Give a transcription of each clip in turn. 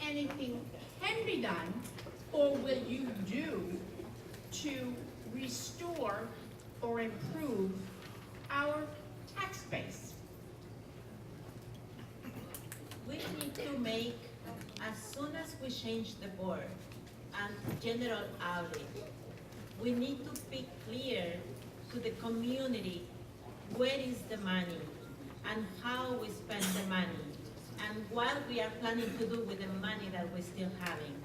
anything can be done or will you do to restore or improve our tax base? We need to make, as soon as we change the board and general audit, we need to be clear to the community where is the money and how we spend the money and what we are planning to do with the money that we're still having.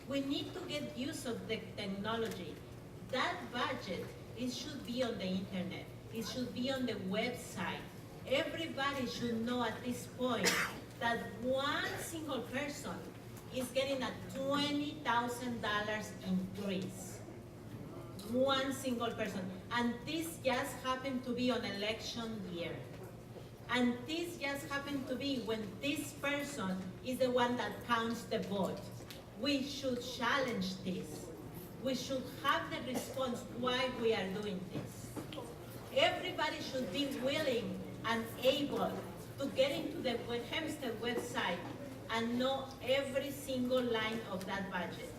We need to get use of the technology. That budget, it should be on the internet. It should be on the website. Everybody should know at this point that one single person is getting a $20,000 increase. One single person. And this just happened to be on election year. And this just happened to be when this person is the one that counts the vote. We should challenge this. We should have the response why we are doing this. Everybody should be willing and able to get into the Hempstead website and know every single line of that budget.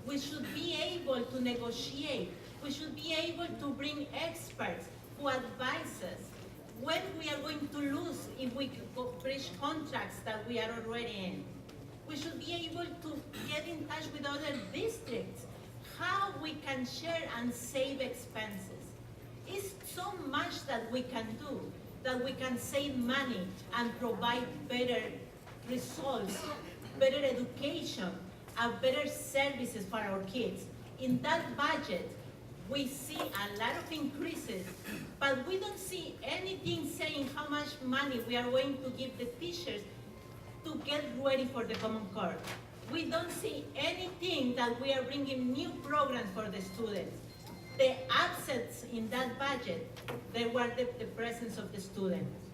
We should be able to negotiate. We should be able to bring experts who advise us when we are going to lose if we breach contracts that we are already in. We should be able to get in touch with other districts, how we can share and save expenses. It's so much that we can do, that we can save money and provide better results, better education, and better services for our kids. In that budget, we see a lot of increases, but we don't see anything saying how much money we are going to give the teachers to get ready for the Common Core. We don't see anything that we are bringing new programs for the students. The absence in that budget, they were the presence of the students.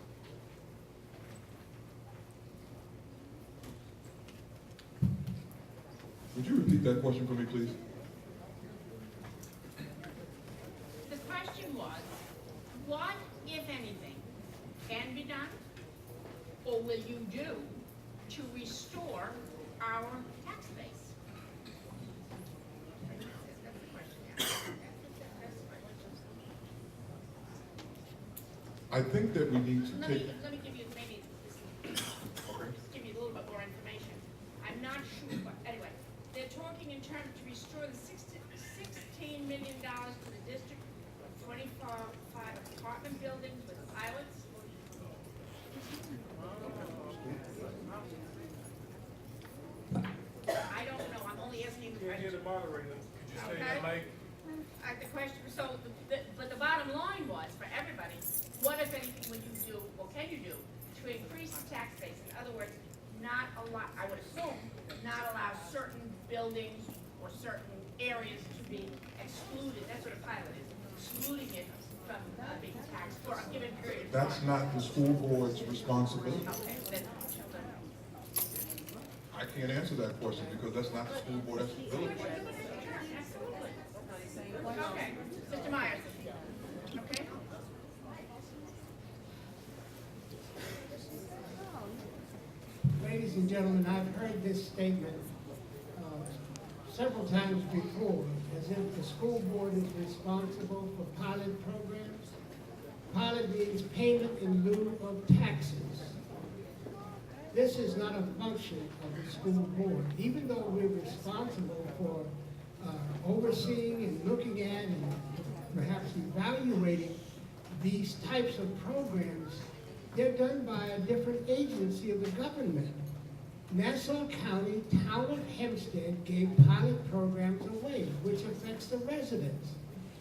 Would you repeat that question for me, please? The question was, what, if anything, can be done or will you do to restore our tax base? I think that we need to Let take. me give you maybe, just give you a little bit more information. I'm not sure, but anyway, they're talking in terms to restore the $16 million to the district of 25 apartment buildings with pilots. I don't know, I'm only asking the question. You're the moderator. Could you say that, Okay. Mike? The question, so, but the bottom line was, for everybody, what if anything would you do, or can you do, to increase the tax base? In other words, not allow, I would assume, not allow certain buildings or certain areas to be excluded, that's what a pilot is, excluding it from being taxed for a given period of time. That's not the school board's responsibility. Okay, then, I can't answer that question because that's not the school board's responsibility. absolutely. Okay, Mr. Myers, okay? Ladies and gentlemen, I've heard this statement several times before, as if the school board is responsible for pilot programs. Pilot means payment in lieu of taxes. This is not a function of the school board. Even though we're responsible for overseeing and looking at and perhaps evaluating these types of programs, they're done by a different agency of the government. Nassau County, Town of Hempstead gave pilot programs away, which affects the residents.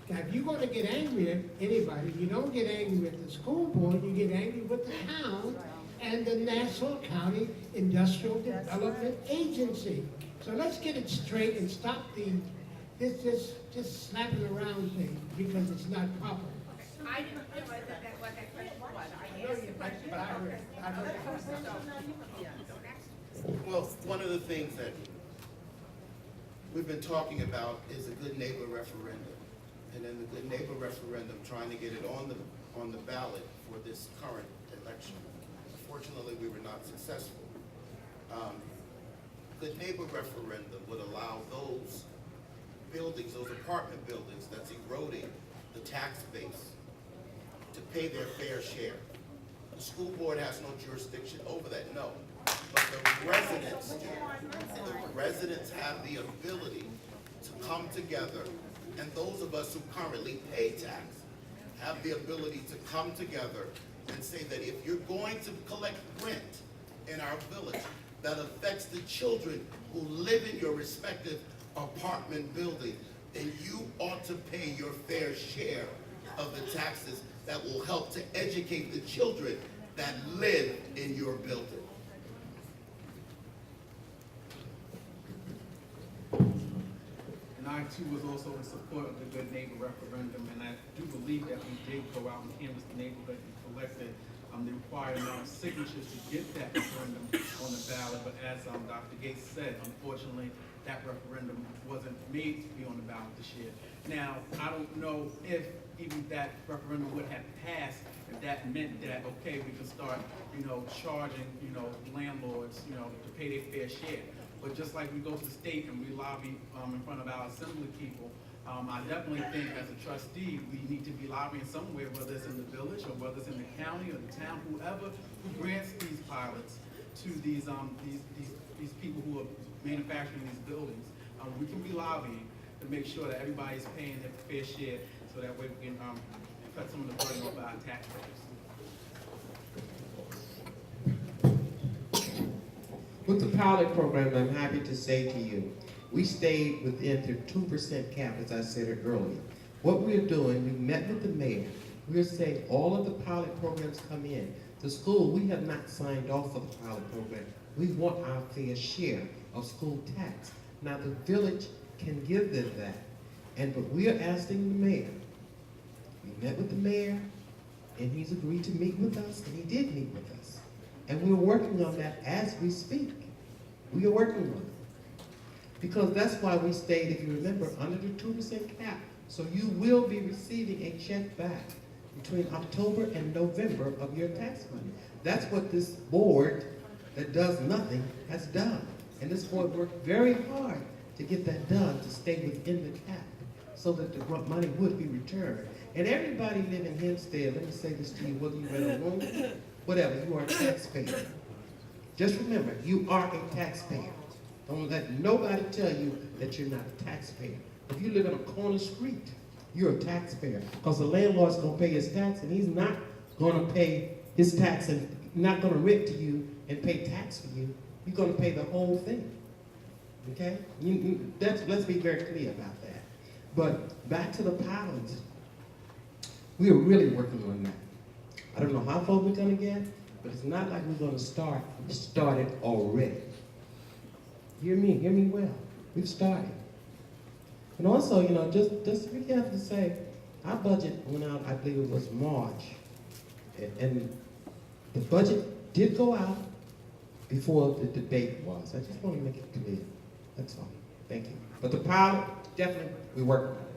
Now, if you're going to get angry at anybody, you don't get angry with the school board, you get angry with the town and the Nassau County Industrial Development Agency. So let's get it straight and stop this slapping around thing because it's not proper. I didn't know what that question was. I asked the question. But I heard it. I heard it. Well, one of the things that we've been talking about is a good neighbor referendum. And in the good neighbor referendum, trying to get it on the ballot for this current election. Unfortunately, we were not successful. Good Neighbor referendum would allow those buildings, those apartment buildings that's eroding the tax base to pay their fair share. The school board has no jurisdiction over that, no. But the residents do. The residents have the ability to come together, and those of us who currently pay tax have the ability to come together and say that if you're going to collect rent in our village that affects the children who live in your respective apartment building, then you ought to pay your fair share of the taxes that will help to educate the children that live in your building. And I too was also in support of the Good Neighbor referendum, and I do believe that we did go out and canvass the neighborhood and collected the required amount of signatures to get that referendum on the ballot. But as Dr. Gates said, unfortunately, that referendum wasn't made to be on the ballot this year. Now, I don't know if even that referendum would have passed if that meant that, okay, we can start, charging, landlords, to pay their fair share. But just like we go to the state and we lobby in front of our assembly people, I definitely think as a trustee, we need to be lobbying somewhere, whether it's in the village or whether it's in the county or the town, whoever who grants these pilots to these people who are manufacturing these buildings. We can be lobbying to make sure that everybody's paying their fair share, so that way we can cut some of the burden off our taxpayers. With the pilot program, I'm happy to say to you, we stayed within the 2% cap, as I said it earlier. What we're doing, we met with the mayor. We're saying all of the pilot programs come in. The school, we have not signed off for the pilot program. We want our fair share of school tax. Now, the village can give them that. But we are asking the mayor. We met with the mayor, and he's agreed to meet with us, and he did meet with us. And we're working on that as we speak. We are working on it. Because that's why we stayed, if you remember, under the 2% cap. So you will be receiving a check back between October and November of your tax money. That's what this board that does nothing has done. And this board worked very hard to get that done, to stay within the cap, so that the money would be returned. And everybody living in Hempstead, let me say this to you, whether you rent a room, whatever, you are a taxpayer. Just remember, you are a taxpayer. Don't let nobody tell you that you're not a taxpayer. If you live in a corner street, you're a taxpayer, because the landlord's gonna pay his tax, and he's not gonna pay his tax and not gonna rent to you and pay tax for you. You're gonna pay the whole thing, okay? Let's be very clear about that. But back to the pilots, we are really working on that. I don't know how far we're gonna get, but it's not like we're gonna start. We started already. Hear me well. We've started. And also, just be careful to say, our budget went out, I believe it was March. And the budget did go out before the debate was. I just want to make it clear. That's all. Thank you. But the pilot, definitely, we're working on it.